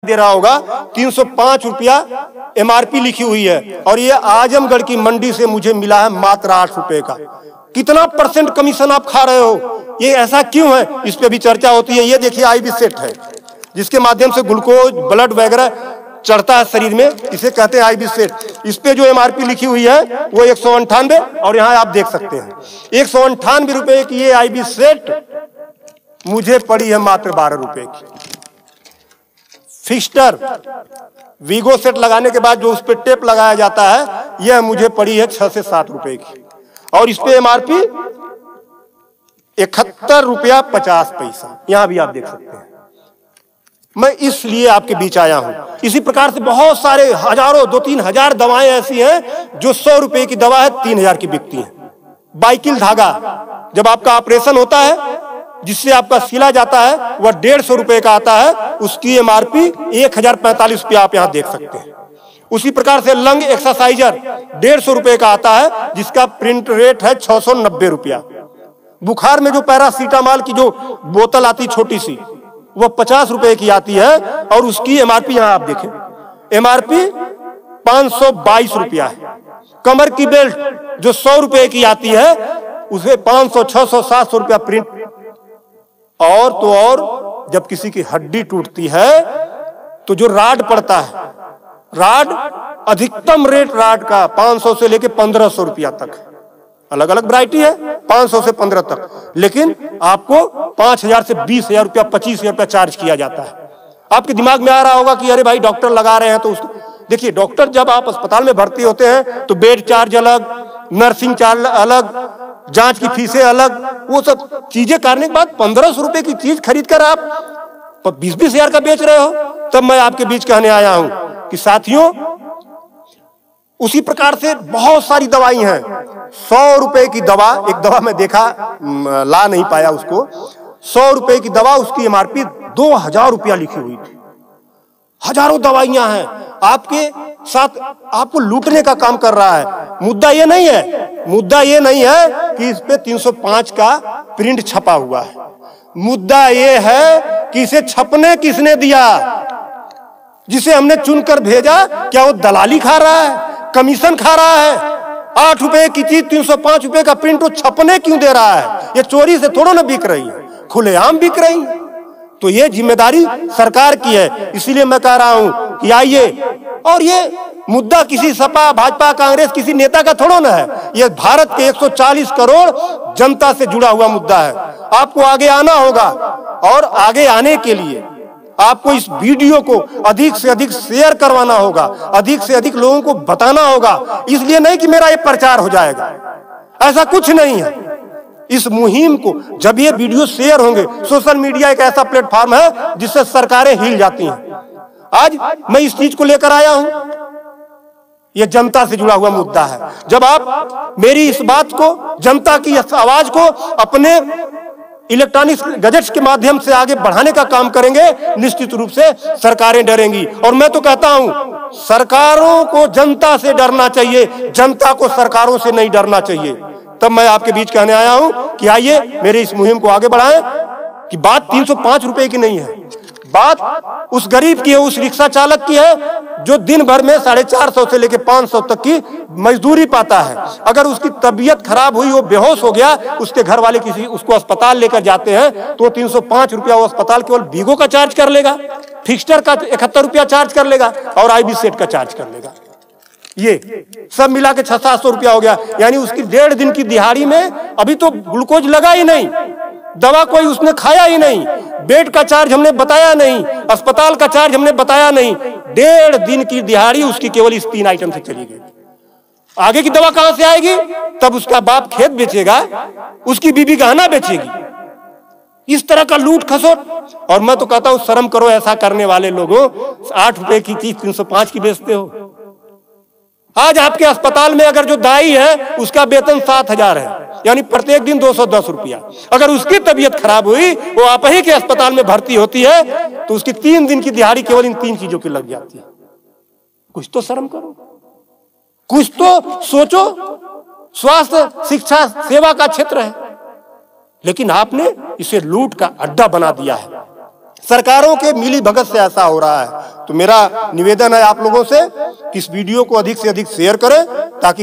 दे रहा होगा 305 रुपया MRP लिखी हुई है और ये आजमगढ़ की मंडी से मुझे मिला है मात्र 8 रुपए का। कितना % कमीशन आप खा रहे हो? ये ऐसा क्यों है? इस पे भी चर्चा होती है। ये देखिए IB सेट है जिसके माध्यम से ग्लूकोज ब्लड वगैरह चढ़ता है शरीर में, इसे कहते हैं IB सेट। इस पे जो MRP लिखी हुई है वो 198 और यहाँ आप देख सकते हैं 198 रुपए की ये IB सेट मुझे पड़ी है मात्र 12 रुपए की। फिक्स्टर वीगो सेट लगाने के बाद जो उस पर टेप लगाया जाता है यह मुझे पड़ी है 6 से 7 रुपए की और इस पे MRP 71 रुपया 50 पैसा। यहां भी आप देख सकते हैं। मैं इसलिए आपके बीच आया हूं। इसी प्रकार से बहुत सारे हजारों 2-3 हजार दवाएं ऐसी हैं जो 100 रुपए की दवा है 3000 की बिकती है। बाइकिल धागा जब आपका ऑपरेशन होता है जिससे आपका सिला जाता है वह 150 रुपए का आता है, उसकी MRP 1045 रुपया आप यहां देख सकते हैं। उसी प्रकार से लंग एक्सरसाइजर 150 रुपए का आता है जिसका प्रिंट रेट है 690 रुपया। बुखार में जो पैरासीटामॉल की जो बोतल आती छोटी सी वह 50 रुपए की आती है और उसकी MRP यहां आप देखें MRP 522 रुपया है। कमर की बेल्ट जो 100 रुपए की आती है उसे 500, 600, 700 रुपया प्रिंट। और तो और जब किसी की हड्डी टूटती है तो जो राड पड़ता है, राड अधिकतम रेट राड का 500 से लेके 1500 रुपया तक, अलग अलग वैरायटी है 500 से 15 तक, लेकिन आपको 5000 से 20,000 रुपया 25,000 रुपया चार्ज किया जाता है। आपके दिमाग में आ रहा होगा कि अरे भाई डॉक्टर लगा रहे हैं तो उसको देखिए, डॉक्टर जब आप अस्पताल में भर्ती होते हैं तो बेड चार्ज अलग, नर्सिंग चार्ज अलग, जांच की फीसें अलग, वो सब चीजें करने के बाद 1500 रुपए की चीज खरीद कर आप 20-20 हजार का बेच रहे हो। तब मैं आपके बीच कहने आया हूं कि साथियों उसी प्रकार से बहुत सारी दवाई हैं। 100 रुपए की दवा, एक दवा मैं देखा ला नहीं पाया उसको, 100 रुपए की दवा उसकी MRP 2000 रुपया लिखी हुई थी। हजारों दवाइयां हैं आपके साथ, आपको लूटने का काम कर रहा है। मुद्दा ये नहीं है, मुद्दा ये नहीं है कि इस पे 305 का प्रिंट छपा हुआ है। मुद्दा ये है कि इसे छपने किसने दिया? जिसे हमने चुनकर भेजा, क्या वो दलाली खा रहा है, कमीशन खा रहा है? 8 रुपए की चीज 305 रुपए का प्रिंट वो छपने क्यों दे रहा है? ये चोरी से थोड़ा ना बिक रही है, खुलेआम बिक रही है। तो ये जिम्मेदारी सरकार की है। इसीलिए मैं कह रहा हूं कि आइए, और ये मुद्दा किसी सपा भाजपा कांग्रेस किसी नेता का थोड़ा ना है, ये भारत के 140 करोड़ जनता से जुड़ा हुआ मुद्दा है। आपको आगे आना होगा और आगे आने के लिए आपको इस वीडियो को अधिक से अधिक शेयर करवाना होगा, अधिक से अधिक लोगों को बताना होगा। इसलिए नहीं कि मेरा ये प्रचार हो जाएगा, ऐसा कुछ नहीं है। इस मुहिम को जब ये वीडियो शेयर होंगे, सोशल मीडिया एक ऐसा प्लेटफॉर्म है जिससे सरकारें हिल जाती हैं। आज मैं इस चीज को लेकर आया हूं, यह जनता से जुड़ा हुआ मुद्दा है। जब आप मेरी इस बात को, जनता की इस आवाज को अपने इलेक्ट्रॉनिक गैजेट्स के माध्यम से आगे बढ़ाने का काम करेंगे, निश्चित रूप से सरकारें डरेंगी। और मैं तो कहता हूं सरकारों को जनता से डरना चाहिए, जनता को सरकारों से नहीं डरना चाहिए। तब मैं आपके बीच कहने आया हूं कि आइए मेरे इस मुहिम को आगे बढ़ाएं। कि बात 305 रुपए की नहीं है, बात उस गरीब की है, उस रिक्शा चालक की है जो दिन भर में 450 से लेकर 500 तक की मजदूरी पाता है। अगर उसकी तबीयत खराब हुई, वो बेहोश हो गया, उसके घर वाले किसी उसको अस्पताल लेकर जाते हैं तो 305 रुपया वो अस्पताल केवल वीगो का चार्ज कर लेगा, फिक्स्टर का 71 रुपया चार्ज कर लेगा और IB सेट का चार्ज कर लेगा। ये सब मिला के 600-700 रुपया हो गया। यानी उसकी 1.5 दिन की दिहाड़ी में अभी तो ग्लूकोज लगा ही नहीं, दवा कोई उसने खाया ही नहीं, बेड का चार्ज हमने बताया नहीं, अस्पताल का चार्ज हमने बताया नहीं। 1.5 दिन की दिहाड़ी उसकी केवल इस 3 आइटम से चली गई। आगे की दवा कहां से आएगी? तब उसका बाप खेत बेचेगा, उसकी बीबी गहना बेचेगी। इस तरह का लूट खसोट। और मैं तो कहता हूं शर्म करो ऐसा करने वाले लोगों। 8 रुपए की चीज 305 की बेचते हो। आज आपके अस्पताल में अगर जो दाई है उसका वेतन 7,000 है, यानी प्रत्येक दिन 210 रुपया। अगर उसकी तबीयत खराब हुई, वो आप ही के अस्पताल में भर्ती होती है तो उसकी 3 दिन की दिहाड़ी केवल इन 3 चीजों की लग जाती है। कुछ तो शर्म करो, कुछ तो सोचो। स्वास्थ्य, शिक्षा, सेवा का क्षेत्र है, लेकिन आपने इसे लूट का अड्डा बना दिया है। सरकारों के मिली भगत से ऐसा हो रहा है। तो मेरा निवेदन है आप लोगों से कि इस वीडियो को अधिक से अधिक शेयर करें ताकि